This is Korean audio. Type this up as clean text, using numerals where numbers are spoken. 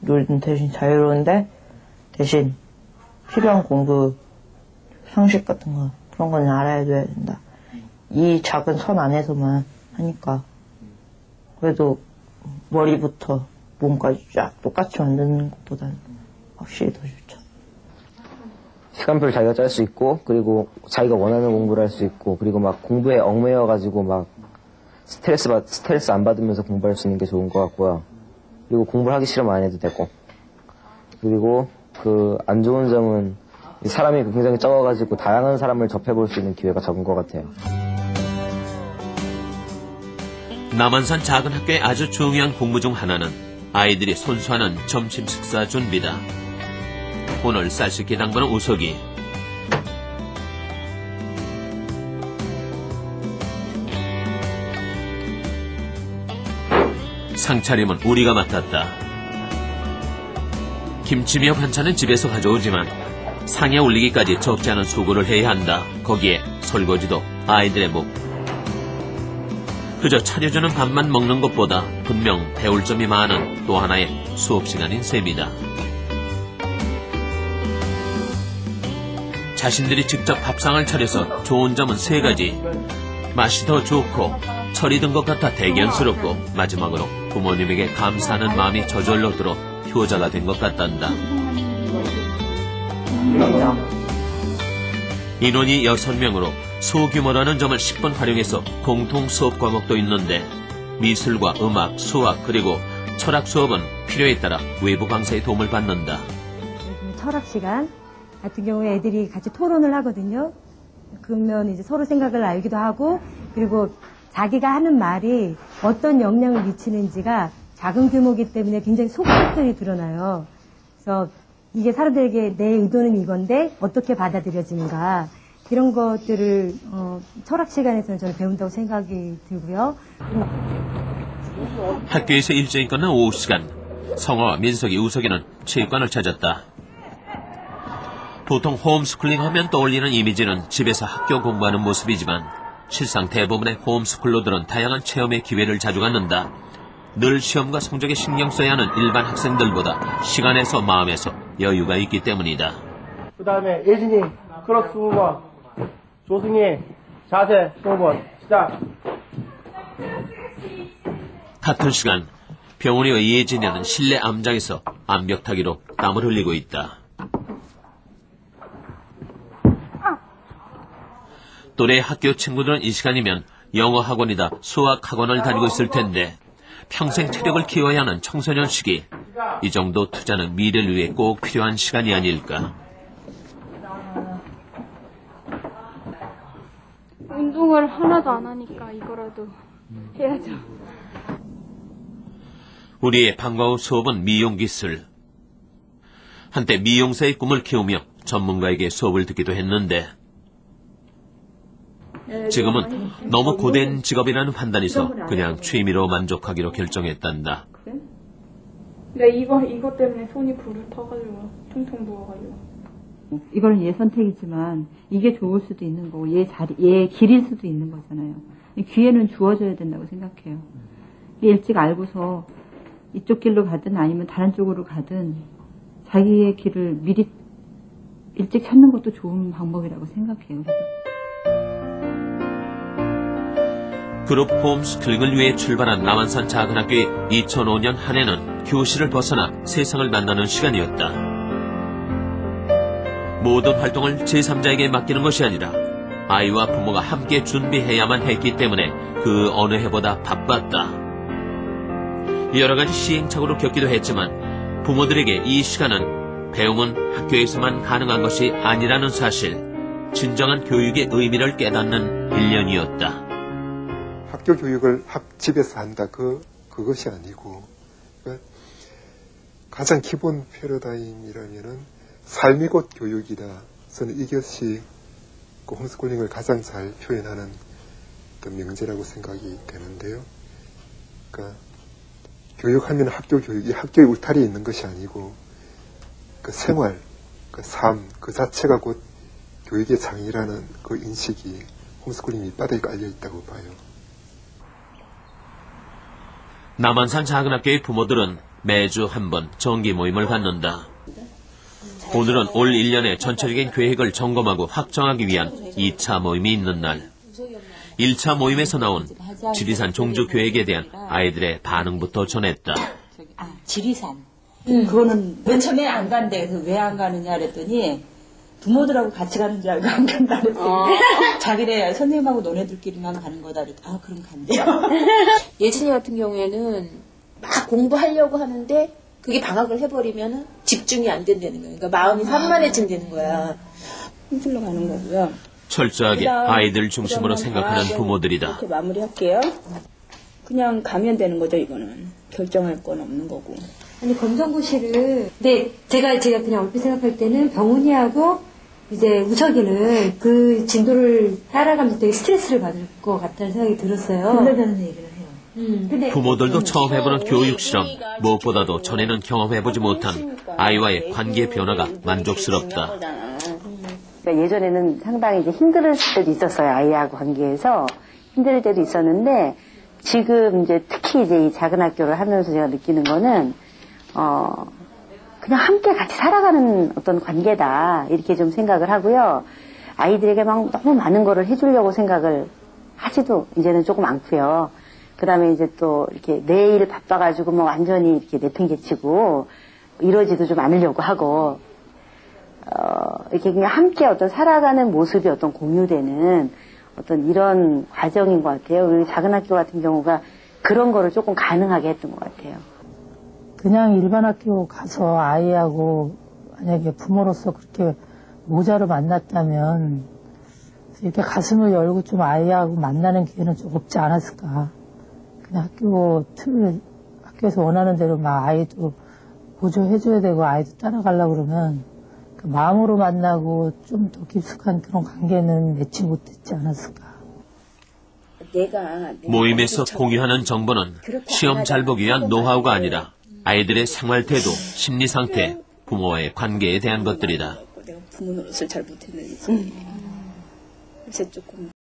요즘 대신 자유로운데 대신 필요한 공부 상식 같은 거 그런 건 알아야줘야 된다. 이 작은 선 안에서만 하니까 그래도 머리부터 몸까지 쫙 똑같이 만드는 것보다는 확실히 더 좋죠. 시간표를 자기가 짤 수 있고, 그리고 자기가 원하는 공부를 할 수 있고, 그리고 막 공부에 얽매여가지고 막 스트레스 안 받으면서 공부할 수 있는 게 좋은 것 같고요. 그리고 공부를 하기 싫으면 안 해도 되고. 그리고 그 안 좋은 점은 사람이 굉장히 적어가지고 다양한 사람을 접해볼 수 있는 기회가 적은 것 같아요. 남한산 작은 학교의 아주 중요한 공부 중 하나는 아이들이 손수하는 점심 식사 준비다. 오늘 쌀씻기 당번은 우석이. 상차림은 우리가 맡았다. 김치며 반찬은 집에서 가져오지만 상에 올리기까지 적지 않은 수고를 해야 한다. 거기에 설거지도 아이들의 몫. 그저 차려주는 밥만 먹는 것보다 분명 배울 점이 많은 또 하나의 수업시간인 셈이다. 자신들이 직접 밥상을 차려서 좋은 점은 3가지. 맛이 더 좋고 철이 든 것 같아 대견스럽고 마지막으로 부모님에게 감사하는 마음이 저절로 들어 효자가 된 것 같단다. 인원이 6명으로 소규모라는 점을 10분 활용해서 공통 수업 과목도 있는데 미술과 음악, 수학 그리고 철학 수업은 필요에 따라 외부 강사의 도움을 받는다. 철학 시간 같은 경우에 애들이 같이 토론을 하거든요. 그러면 이제 서로 생각을 알기도 하고 그리고 자기가 하는 말이 어떤 영향을 미치는지가 작은 규모이기 때문에 굉장히 속성들이 드러나요. 그래서 이게 사람들에게 내 의도는 이건데 어떻게 받아들여지는가 이런 것들을 철학 시간에서는 저는 배운다고 생각이 들고요. 학교에서 일정이 끝난 오후 시간, 성화와 민석이, 우석이는 체육관을 찾았다. 보통 홈스쿨링 하면 떠올리는 이미지는 집에서 학교 공부하는 모습이지만 실상 대부분의 홈스쿨러들은 다양한 체험의 기회를 자주 갖는다. 늘 시험과 성적에 신경 써야 하는 일반 학생들보다 시간에서 마음에서 여유가 있기 때문이다. 그 다음에 예진이 크로스 20번, 조승희 자세 20번 시작. 같은 시간 병훈이와 예진이는 실내 암장에서 암벽타기로 땀을 흘리고 있다. 또래 학교 친구들은 이 시간이면 영어 학원이다 수학 학원을 다니고 있을 텐데 평생 체력을 키워야 하는 청소년 시기, 이 정도 투자는 미래를 위해 꼭 필요한 시간이 아닐까. 운동을 하나도 안 하니까 이거라도 해야죠. 우리의 방과 후 수업은 미용기술. 한때 미용사의 꿈을 키우며 전문가에게 수업을 듣기도 했는데 지금은 너무 고된 직업이라는 판단에서 그냥 취미로 만족하기로 결정했단다. 근데 이거 때문에 손이 불을 타가지고 퉁퉁 부어가지고. 이거는 얘 선택이지만 이게 좋을 수도 있는 거고 얘 길일 수도 있는 거잖아요. 기회는 주어져야 된다고 생각해요. 일찍 알고서 이쪽 길로 가든 아니면 다른 쪽으로 가든 자기의 길을 미리 일찍 찾는 것도 좋은 방법이라고 생각해요. 그룹 홈스쿨링을 위해 출발한 남한산 작은 학교의 2005년 한 해는 교실을 벗어나 세상을 만나는 시간이었다. 모든 활동을 제3자에게 맡기는 것이 아니라 아이와 부모가 함께 준비해야만 했기 때문에 그 어느 해보다 바빴다. 여러 가지 시행착오를 겪기도 했지만 부모들에게 이 시간은 배움은 학교에서만 가능한 것이 아니라는 사실, 진정한 교육의 의미를 깨닫는 1년이었다. 학교 교육을 집에서 한다, 그것이 아니고, 그러니까 가장 기본 패러다임이라면은 삶이 곧 교육이다. 저는 이것이 그 홈스쿨링을 가장 잘 표현하는 어떤 명제라고 생각이 되는데요. 그러니까 교육하면 학교 교육이 학교의 울타리에 있는 것이 아니고 그 생활, 그 삶, 그 자체가 곧 교육의 장이라는 그 인식이 홈스쿨링 밑바닥에 깔려 있다고 봐요. 남한산 작은 학교의 부모들은 매주 한 번 정기 모임을 갖는다. 오늘은 올 1년의 전체적인 계획을 점검하고 확정하기 위한 2차 모임이 있는 날. 1차 모임에서 나온 지리산 종주 계획에 대한 아이들의 반응부터 전했다. 지리산. 그거는 맨 처음에 안 간대. 그래서 왜 안 가느냐 그랬더니 부모들하고 같이 가는 줄 알고 안 간다 그랬더니 자기네 선생님하고 너네들끼리만 가는 거다 그랬더니 그럼 간대요. 예진이 같은 경우에는 막 공부하려고 하는데 그게 방학을 해버리면 집중이 안 된다는 거예요. 그러니까 마음이 산만해진다는 거야. 힘들러 가는 거고요. 철저하게 아이들 중심으로 생각하는 부모들이다. 이렇게 마무리할게요. 그냥 가면 되는 거죠, 이거는. 결정할 건 없는 거고. 아니, 검정고시를. 근데 제가 그냥 얼핏 생각할 때는 병훈이하고 이제 우석이는 그 진도를 따라가면서 되게 스트레스를 받을 것 같다는 생각이 들었어요. 힘들다는 얘기를 해요. 근데 부모들도 처음 해보는 교육 실험, 무엇보다도 전에는 경험해보지 못한 아이와의 관계 변화가 만족스럽다. 그러니까 예전에는 상당히 이제 힘들 때도 있었어요. 아이하고 관계에서 힘들 때도 있었는데 지금 이제 특히 이제 이 작은 학교를 하면서 제가 느끼는 거는 그냥 함께 같이 살아가는 어떤 관계다 이렇게 좀 생각을 하고요. 아이들에게 막 너무 많은 거를 해주려고 생각을 하지도 이제는 조금 않고요. 그 다음에 이제 또 이렇게 내일 바빠가지고 뭐 완전히 이렇게 내팽개치고 이러지도 좀 않으려고 하고, 이렇게 그냥 함께 어떤 살아가는 모습이 어떤 공유되는 어떤 이런 과정인 것 같아요. 우리 작은 학교 같은 경우가 그런 거를 조금 가능하게 했던 것 같아요. 그냥 일반 학교 가서 아이하고 만약에 부모로서 그렇게 모자로 만났다면 이렇게 가슴을 열고 좀 아이하고 만나는 기회는 좀 없지 않았을까. 그냥 학교에서 원하는 대로 막 아이도 보조해줘야 되고 아이도 따라가려고 그러면 그 마음으로 만나고 좀 더 깊숙한 그런 관계는 맺지 못했지 않았을까. 모임에서 공유하는 정보는 시험 잘 보기 위한 노하우가 아니라 아이들의 생활 태도, 심리 상태, 부모와의 관계에 대한 것들이다. 내가 부모 노릇을 잘 못했는지. 그래서 조금